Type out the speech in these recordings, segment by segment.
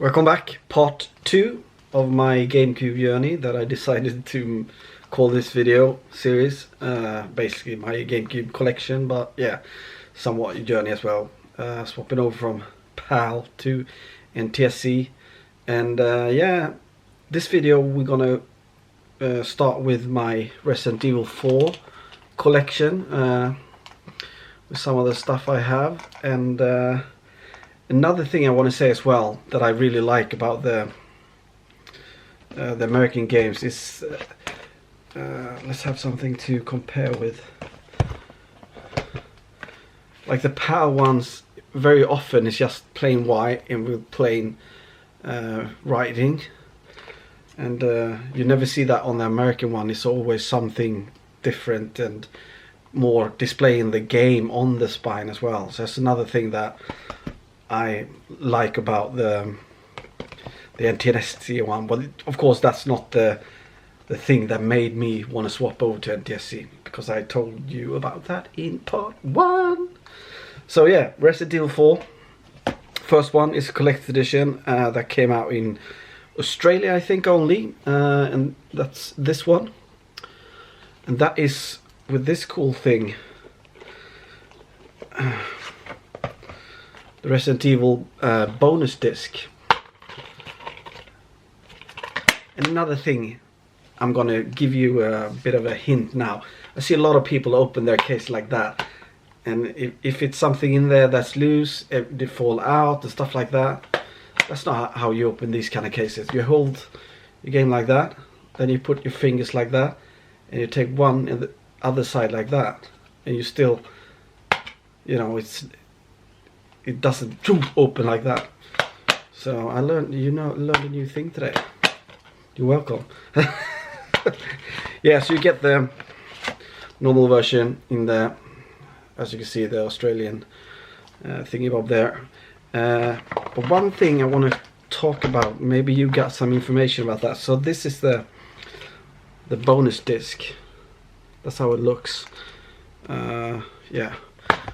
Welcome back, part 2 of my GameCube journey that I decided to call this video series. Basically my GameCube collection, but yeah, somewhat a journey as well. Swapping over from PAL to NTSC. And yeah, this video we're gonna start with my Resident Evil 4 collection, with some of the stuff I have. And another thing I want to say as well that I really like about the American games is let's have something to compare with. Like the PAL ones, very often it's just plain white and with plain writing, and you never see that on the American one. It's always something different and more displaying the game on the spine as well. So that's another thing that I like about the NTSC one, but of course that's not the thing that made me want to swap over to NTSC, because I told you about that in part 1. So yeah, Resident Evil 4, first one is a collector's edition that came out in Australia, I think, only, and that's this one, and that is with this cool thing. The Resident Evil bonus disc. And another thing, I'm gonna give you a bit of a hint now. I see a lot of people open their case like that, and if it's something in there that's loose, they fall out and stuff like that. That's not how you open these kind of cases. You hold your game like that, then you put your fingers like that, and you take one and the other side like that, and you still, you know, it doesn't open like that. So I learned, learned a new thing today. You're welcome. Yeah, so you get the normal version in there, as you can see, the Australian thingy bob there. But one thing I want to talk about, maybe you got some information about that. So this is the bonus disc. That's how it looks. Yeah.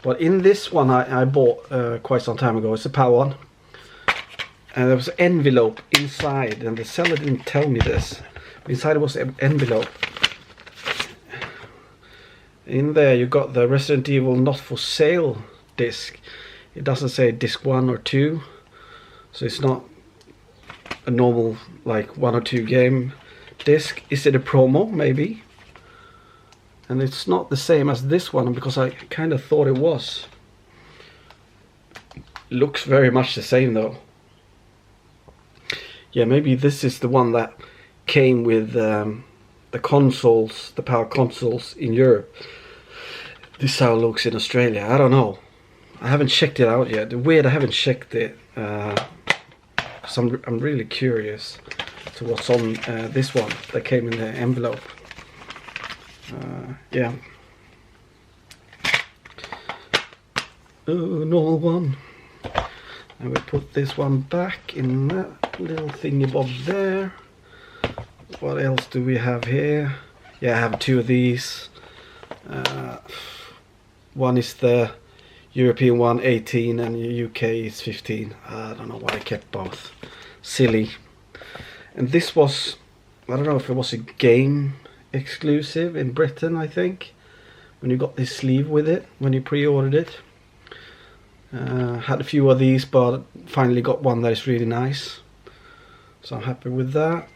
But in this one I bought quite some time ago, it's a PAL one, and there was an envelope inside, and the seller didn't tell me this. Inside it was an envelope. In there you got the Resident Evil Not For Sale disc. It doesn't say disc 1 or 2, so it's not a normal like 1 or 2 game disc. Is it a promo? Maybe. And it's not the same as this one, because I kind of thought it was. Looks very much the same though. Yeah, maybe this is the one that came with the consoles, the PAL consoles in Europe. This is how it looks in Australia. I don't know. I haven't checked it out yet. Weird, I haven't checked it. So I'm really curious to what's on this one that came in the envelope. Yeah. Normal one. And we put this one back in that little thingy bob there. What else do we have here? Yeah, I have 2 of these. One is the European one, 18, and the UK is 15. I don't know why I kept both. Silly. And this was, I don't know if it was a game exclusive in Britain, I think, when you got this sleeve with it, when you pre-ordered it. Had a few of these, but finally got one that is really nice, so I'm happy with that.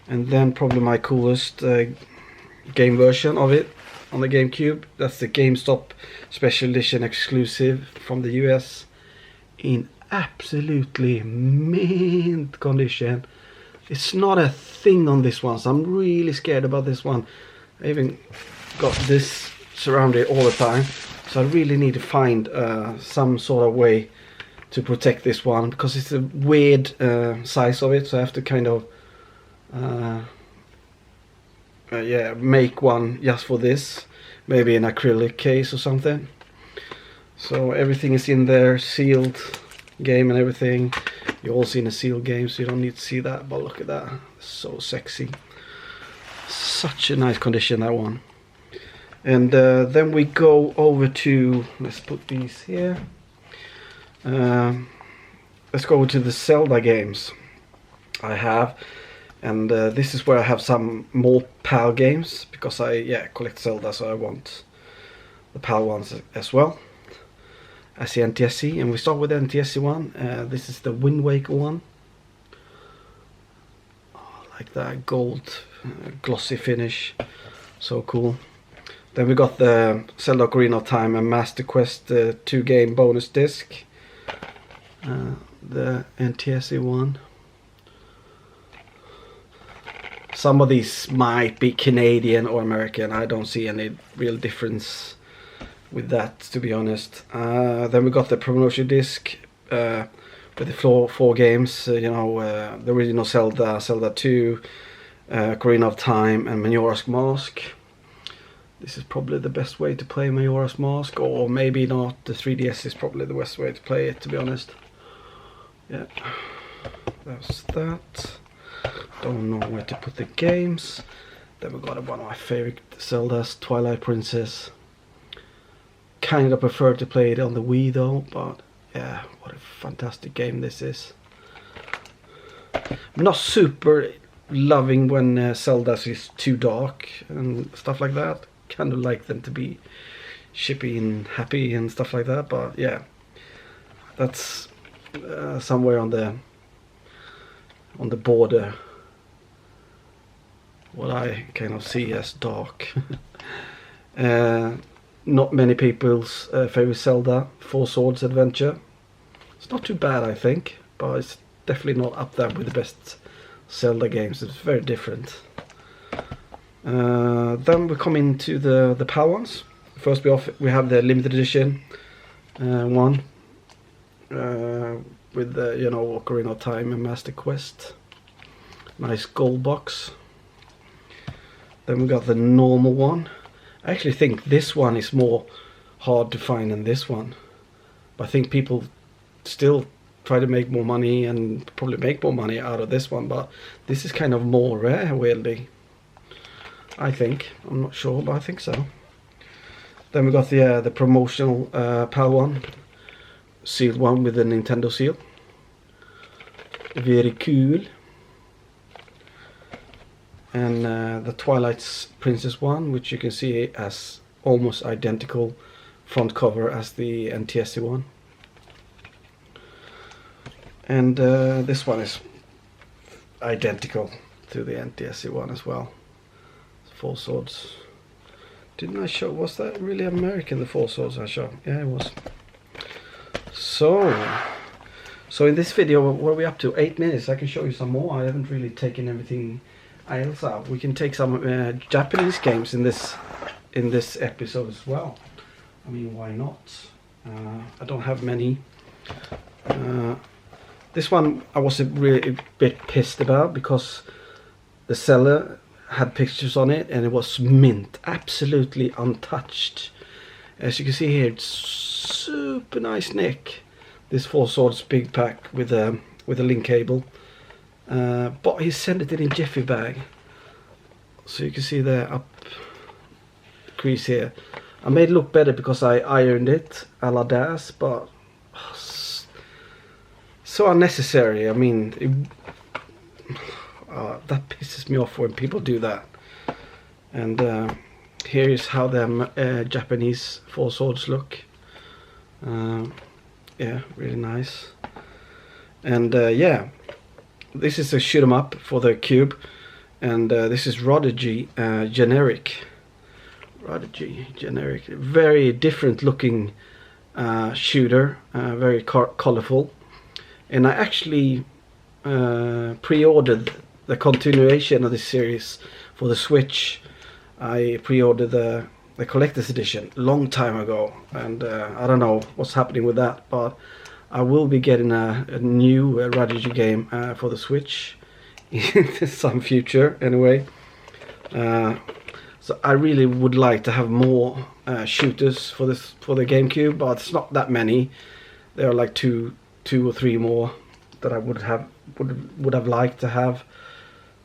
And then probably my coolest game version of it on the GameCube, that's the GameStop Special Edition exclusive from the US, in absolutely mint condition. It's not a thing on this one, so I'm really scared about this one. I even got this surrounded all the time, so I really need to find some sort of way to protect this one, because it's a weird size of it, so I have to kind of yeah, make one just for this, maybe an acrylic case or something. So everything is in there, sealed game and everything. You all seen a sealed game, so you don't need to see that, but look at that, so sexy. Such a nice condition, that one. And then we go over to, let's put these here. let's go to the Zelda games I have. And this is where I have some more PAL games, because I collect Zelda, so I want the PAL ones as well as the NTSC. And we start with the NTSC one. This is the Wind Waker one. Oh, like that gold glossy finish, so cool. Then we got the Zelda Ocarina of Time and Master Quest 2 game bonus disc, the NTSC one. Some of these might be Canadian or American. I don't see any real difference with that, to be honest. Then we got the promotion disc with the four games. You know, the original Zelda, Zelda 2, Ocarina of Time, and Majora's Mask. This is probably the best way to play Majora's Mask, or maybe not. The 3DS is probably the best way to play it, to be honest. Yeah, that's that. Don't know where to put the games. Then we got one of my favorite Zeldas, Twilight Princess. Kind of prefer to play it on the Wii though, but yeah, what a fantastic game this is. I'm not super loving when Zelda is too dark and stuff like that. Kind of like them to be chippy and happy and stuff like that, but yeah, that's somewhere on the border what I kind of see as dark. Not many people's favorite Zelda, Four Swords Adventure. It's not too bad, I think, but it's definitely not up there with the best Zelda games. It's very different. Then we come into the PAL ones. First we have the limited edition one with the, you know, Ocarina of Time and Master Quest. Nice gold box. Then we got the normal one. I actually think this one is more hard to find than this one, but I think people still try to make more money and probably make more money out of this one, but this is kind of more rare, weirdly, I think. I'm not sure, but I think so. Then we got the promotional PAL one, sealed one with the Nintendo seal. Very cool. And the Twilight Princess one, which you can see has almost identical front cover as the NTSC one. And this one is identical to the NTSC one as well. Four Swords. Didn't I show? Was that really American, the Four Swords I showed? Yeah, it was. So in this video, what are we up to? 8 minutes. I can show you some more. I haven't really taken everything else out. We can take some Japanese games in this episode as well. I mean, why not? I don't have many. This one I was really a bit pissed about because the seller had pictures on it and it was mint, absolutely untouched. As you can see here, it's super nice nick. This Four Swords big pack with a link cable. But he sent it in Jiffy bag, so you can see the up crease here. I made it look better because I ironed it a la Das, but so unnecessary. I mean, that pisses me off when people do that. And here is how the Japanese Four Swords look. Yeah, really nice. And yeah, this is a shoot 'em up for the Cube, and this is Prodigy generic. Prodigy generic, very different looking shooter, very colorful. And I actually pre-ordered the continuation of this series for the Switch. I pre-ordered the collector's edition long time ago, and I don't know what's happening with that, but I will be getting a new Prodigy game for the Switch in some future anyway. So I really would like to have more shooters for the GameCube, but it's not that many. There are like two or three more that I would have liked to have.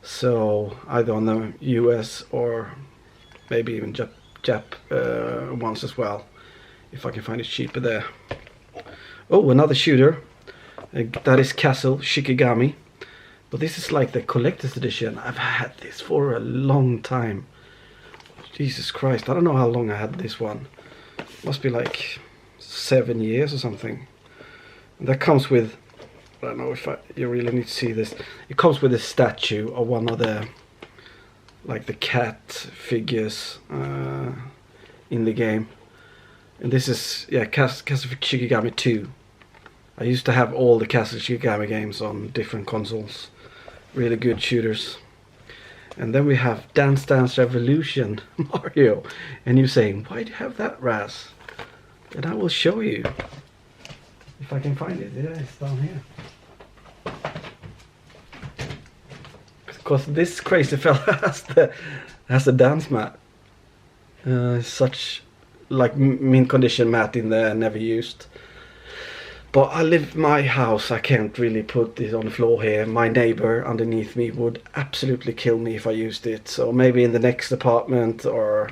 So either on the US or maybe even Jap ones as well, if I can find it cheaper there. Oh, another shooter. That is Castle Shikigami. But this is like the collector's edition. I've had this for a long time. Jesus Christ, I don't know how long I had this one. Must be like 7 years or something. And that comes with, I don't know if you really need to see this. It comes with a statue of one of the, like the cat figures in the game. And this is, yeah, Castle Shikigami 2. I used to have all the Castle Shikigami games on different consoles. Really good shooters. And then we have Dance Dance Revolution Mario. And you're saying, why do you have that, Raz? And I will show you. If I can find it. Yeah, it's down here. Because this crazy fella has the dance mat. Such like mint condition mat in there, never used. But I live in my house, I can't really put this on the floor here. My neighbor underneath me would absolutely kill me if I used it. So maybe in the next apartment, or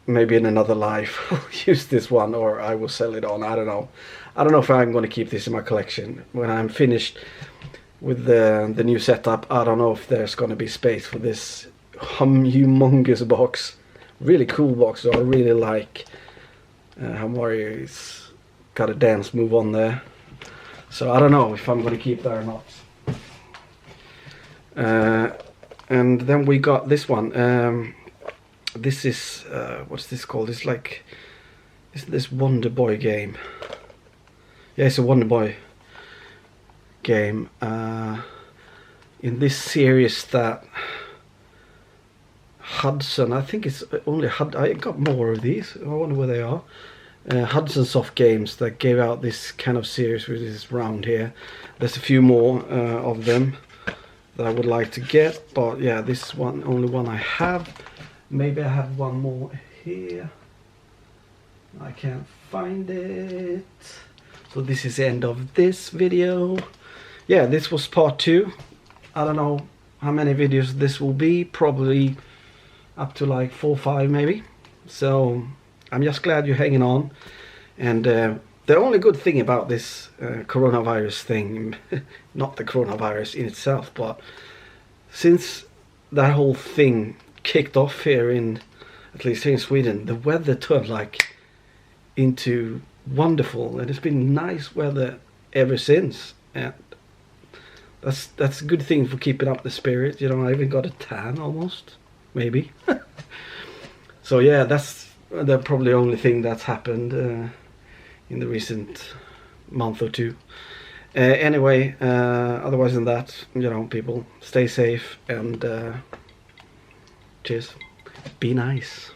maybe in another life, I'll use this one, or I will sell it on. I don't know. I don't know if I'm going to keep this in my collection. When I'm finished with the new setup, I don't know if there's going to be space for this humongous box. Really cool box, so I really like how Mario is got a dance move on there. So I don't know if I'm going to keep that or not. And then we got this one. This is what's this called? It's like, isn't this Wonder Boy game? Yeah, it's a Wonder Boy game in this series that Hudson, I think it's only I got more of these. I wonder where they are. Hudson Soft Games that gave out this kind of series with this round here. There's a few more of them that I would like to get, but yeah, this is only one I have. Maybe I have one more here. I can't find it. So this is the end of this video. Yeah, this was part 2. I don't know how many videos this will be. Probably up to like 4 or 5 maybe. So I'm just glad you're hanging on. And the only good thing about this coronavirus thing, not the coronavirus in itself, but since that whole thing kicked off here in, at least here in Sweden, the weather turned like into wonderful, and it's been nice weather ever since. And that's a good thing for keeping up the spirit. You know, I even got a tan almost, maybe. So yeah, that's the probably only thing that's happened in the recent month or two. Anyway, otherwise than that, you know, people stay safe and cheers. Be nice.